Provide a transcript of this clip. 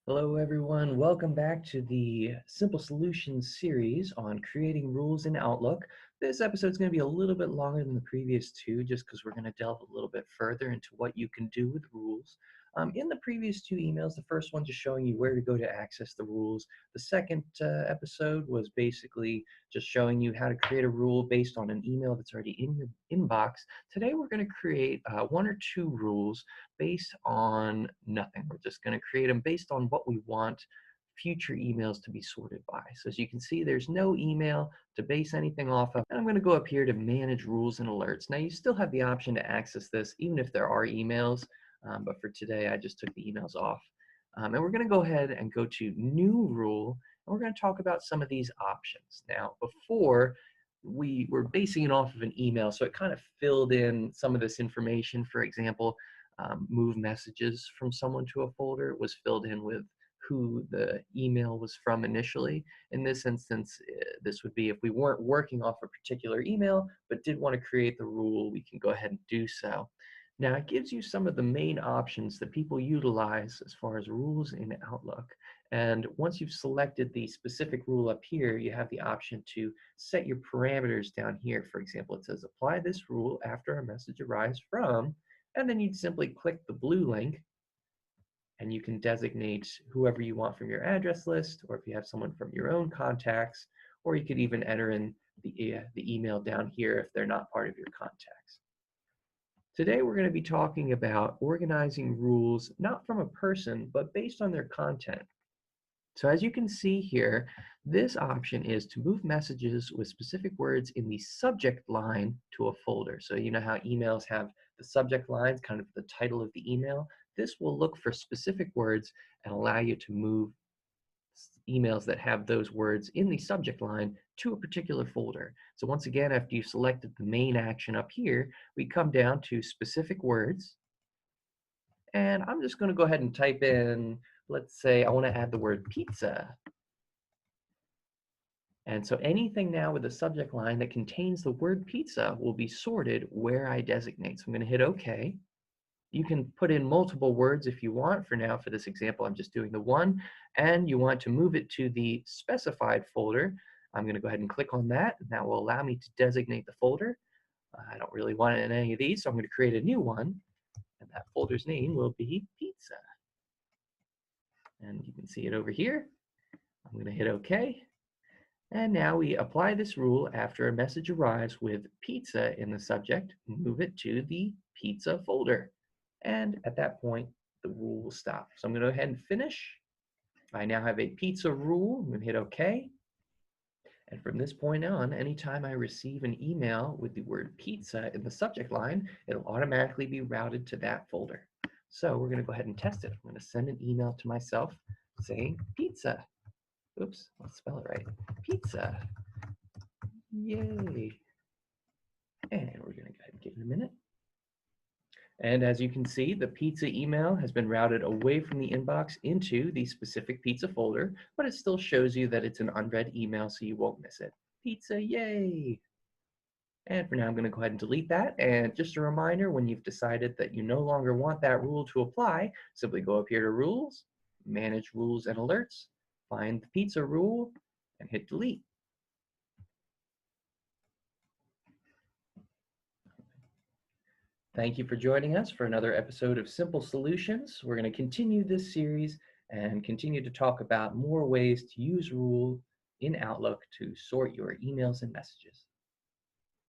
Hello, everyone. Welcome back to the Simple Solutions series on creating rules in Outlook. This episode is going to be a little bit longer than the previous two, just because we're going to delve a little bit further into what you can do with rules. In the previous two emails, the first one just showing you where to go to access the rules. The second episode was basically just showing you how to create a rule based on an email that's already in your inbox. Today, we're going to create one or two rules based on nothing. We're just going to create them based on what we want future emails to be sorted by. So as you can see, there's no email to base anything off of. And I'm going to go up here to manage rules and alerts. Now you still have the option to access this even if there are emails, but for today I just took the emails off. And we're going to go ahead and go to new rule, and we're going to talk about some of these options. Now before, we were basing it off of an email, so it kind of filled in some of this information. For example, move messages from someone to a folder was filled in with who the email was from initially. In this instance, this would be if we weren't working off a particular email but did want to create the rule, we can go ahead and do so. Now, it gives you some of the main options that people utilize as far as rules in Outlook. And once you've selected the specific rule up here, you have the option to set your parameters down here. For example, it says apply this rule after a message arrives from, and then you'd simply click the blue link and you can designate whoever you want from your address list, or if you have someone from your own contacts, or you could even enter in the email down here if they're not part of your contacts. Today we're going to be talking about organizing rules not from a person, but based on their content. So as you can see here, this option is to move messages with specific words in the subject line to a folder. So you know how emails have the subject lines, kind of the title of the email? This will look for specific words and allow you to move emails that have those words in the subject line to a particular folder. So once again, after you've selected the main action up here, we come down to specific words. And I'm just going to go ahead and type in, let's say I want to add the word pizza. And so anything now with a subject line that contains the word pizza will be sorted where I designate. So I'm going to hit OK. You can put in multiple words if you want. For now, for this example, I'm just doing the one. And you want to move it to the specified folder. I'm going to go ahead and click on that. And that will allow me to designate the folder. I don't really want it in any of these, so I'm going to create a new one. And that folder's name will be pizza. And you can see it over here. I'm going to hit OK. And now we apply this rule after a message arrives with pizza in the subject, move it to the pizza folder. And at that point, the rule will stop. So I'm going to go ahead and finish. I now have a pizza rule. I'm going to hit OK. And from this point on, anytime I receive an email with the word pizza in the subject line, it'll automatically be routed to that folder. So we're going to go ahead and test it. I'm going to send an email to myself saying pizza. Oops, let's spell it right. Pizza. Yay. And we're going to go ahead and give it a minute. And as you can see, the pizza email has been routed away from the inbox into the specific pizza folder, but it still shows you that it's an unread email, so you won't miss it. Pizza, yay! And for now, I'm going to go ahead and delete that. And just a reminder, when you've decided that you no longer want that rule to apply, simply go up here to Rules, Manage Rules and Alerts, find the pizza rule, and hit delete. Thank you for joining us for another episode of Simple Solutions. We're going to continue this series and continue to talk about more ways to use rules in Outlook to sort your emails and messages.